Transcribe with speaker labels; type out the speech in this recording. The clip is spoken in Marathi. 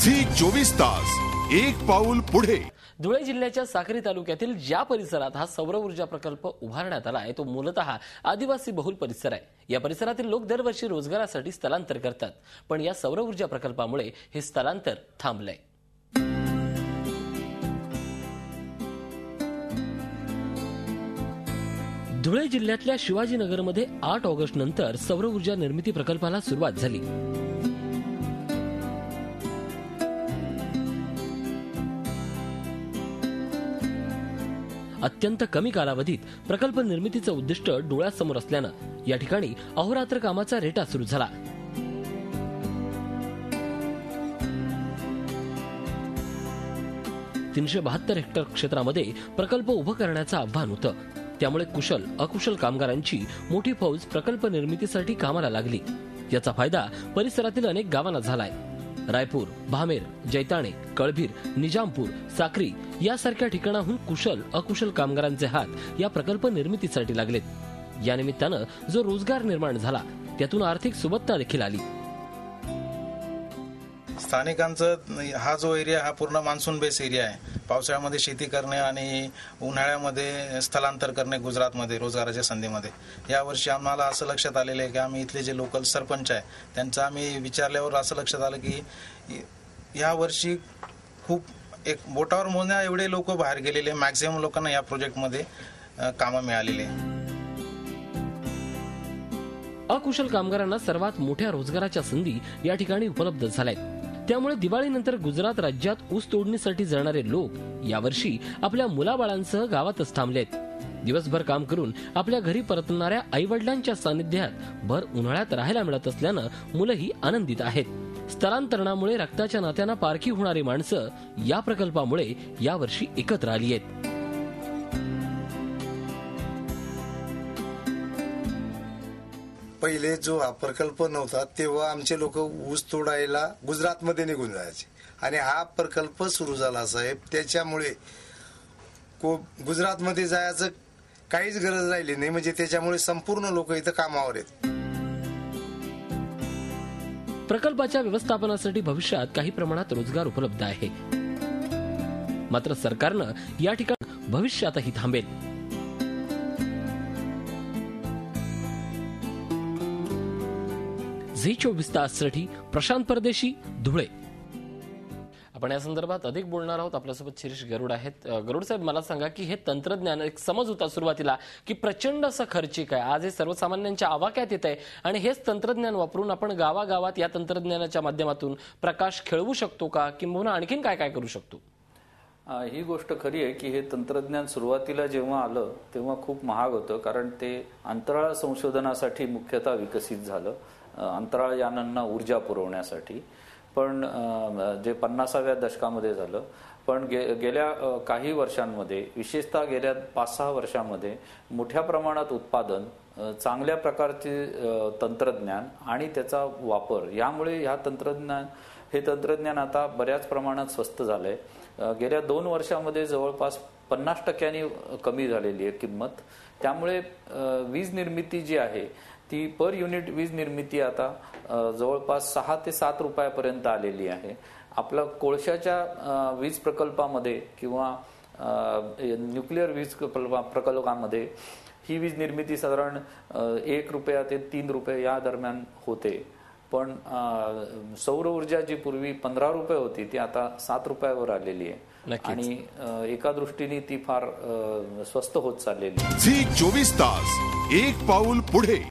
Speaker 1: झी 24 तास एक पाऊल पुढे।
Speaker 2: धुळे जिल्ह्याच्या साक्री तालुक्यातील ज्या परिसरात हा सौर ऊर्जा प्रकल्प उभारण्यात आला आहे तो मूलतः आदिवासी बहुल परिसर आहे। या परिसरातील लोक दरवर्षी रोजगारासाठी स्थलांतर करतात, पण या सौर ऊर्जा प्रकल्पामुळे हे स्थलांतर थांबलंय। धुळे जिल्ह्यातल्या शिवाजीनगरमध्ये 8 ऑगस्ट नंतर सौर ऊर्जा निर्मिती प्रकल्पाला सुरुवात झाली। अत्यंत कमी कालावधीत प्रकल्प निर्मितीचं उद्दिष्ट डोळ्यासमोर असल्यानं या ठिकाणी अहोरात्र कामाचा रेटा सुरू झाला। .372 हेक्टर क्षेत्रामध्ये प्रकल्प उभं करण्याचं आव्हान होतं, त्यामुळे कुशल अकुशल कामगारांची मोठी फौज प्रकल्प निर्मितीसाठी कामाला लागली। याचा फायदा परिसरातील अनेक गावांना झालाय। रायपूर, भामेर, जैताणे, कळभीर, निजामपूर, साक्री यासारख्या ठिकाणाहून कुशल अकुशल कामगारांचे हात या प्रकल्प निर्मितीसाठी लागलेत। या निमित्तानं जो रोजगार निर्माण झाला त्यातून आर्थिक सुबत्ता देखील आली।
Speaker 3: स्थानिकांचं हा जो एरिया हा पूर्ण मान्सून बेस एरिया आहे। पावसाळ्यामध्ये शेती करणे आणि उन्हाळ्यामध्ये स्थलांतर करणे गुजरातमध्ये रोजगाराच्या संधीमध्ये। यावर्षी आम्हाला असं लक्षात आलेलं आहे की आम्ही इथले जे लोकल सरपंच आहे त्यांचं आम्ही विचारल्यावर असं लक्षात आलं की या वर्षी खूप एक बोटावर मोजण्या एवढे लोक बाहेर गेलेले, मॅक्झिमम लोकांना या प्रोजेक्टमध्ये कामं मिळालेली आहे।
Speaker 2: अकुशल कामगारांना सर्वात मोठ्या रोजगाराच्या संधी या ठिकाणी उपलब्ध झाल्यात। त्यामुळे दिवाळीनंतर गुजरात राज्यात ऊस तोडणीसाठी जाणारे लोक यावर्षी आपल्या मुलाबाळांसह गावातच थांबलेत। दिवसभर काम करून आपल्या घरी परतणाऱ्या आईवडिलांच्या सानिध्यात भर उन्हाळ्यात राहायला मिळत असल्यानं मुलंही आनंदित आहेत। स्थलांतरणामुळे रक्ताच्या नात्यानं पारखी होणारी माणसं या प्रकल्पामुळे यावर्षी एकत्र आली आहेत।
Speaker 4: पहिले जो हा प्रकल्प नव्हता तेव्हा आमचे लोक ऊस तोडायला गुजरातमध्ये निघून जायचे आणि हा प्रकल्प सुरू झाला साहेब, त्याच्यामुळे गुजरातमध्ये जायचं काहीच गरज राहिली नाही। म्हणजे त्याच्यामुळे संपूर्ण लोक इथं कामावर आहेत।
Speaker 2: प्रकल्पाच्या व्यवस्थापनासाठी भविष्यात काही प्रमाणात रोजगार उपलब्ध आहे, मात्र सरकारनं या ठिकाणी भविष्यातही थांबेल। झी 24 ताससाठी प्रशांत परदेशी, धुळे। आपण या संदर्भात अधिक बोलणार आहोत। आपल्यासोबत शिरीष गरुड आहेत। गरुड साहेब, मला सांगा की हे तंत्रज्ञान, एक समज होता सुरुवातीला की प्रचंड असं खर्चिक आहे, आज हे सर्वसामान्यांच्या आवाक्यात येत आहे आणि हेच तंत्रज्ञान वापरून आपण गावागावात या तंत्रज्ञानाच्या माध्यमातून प्रकाश खेळवू शकतो का, किंवा आणखीन काय काय करू शकतो?
Speaker 5: ही गोष्ट खरी आहे की हे तंत्रज्ञान सुरुवातीला जेव्हा आलं तेव्हा खूप महाग होतं, कारण ते अंतराळ संशोधनासाठी मुख्यतः विकसित झालं, अंतराळ यानांना ऊर्जा पुरवण्यासाठी। पण जे 50व्या दशकामध्ये झालं, पण गेल्या काही वर्षांमध्ये, विशेषतः गेल्या 5-6 वर्षांमध्ये मोठ्या प्रमाणात उत्पादन, चांगल्या प्रकारचे तंत्रज्ञान आणि त्याचा वापर, यामुळे हे तंत्रज्ञान आता बऱ्याच प्रमाणात स्वस्त झालंय। गेल्या 2 वर्षांमध्ये जवळपास 50% कमी झालेली आहे किंमत। त्यामुळे वीज निर्मिती जी आहे ती पर युनिट वीज निर्मिती आता जवळपास 6 ते 7 रुपयापर्यंत आलेली आहे। आपल्या कोळशाच्या वीज प्रकल्पामध्ये किंवा न्यूक्लिअर वीज प्रकल्पामध्ये ही वीज निर्मिती साधारण 1 रुपया ते 3 रुपये या दरम्यान होते, पण सौर ऊर्जा जी पूर्वी 15 रुपये होती ती आता 7 रुपयावर आलेली आहे आणि एका दृष्टीने ती फार स्वस्त होत चाललेली आहे।
Speaker 1: झी 24 तास एक पाऊल पुढे।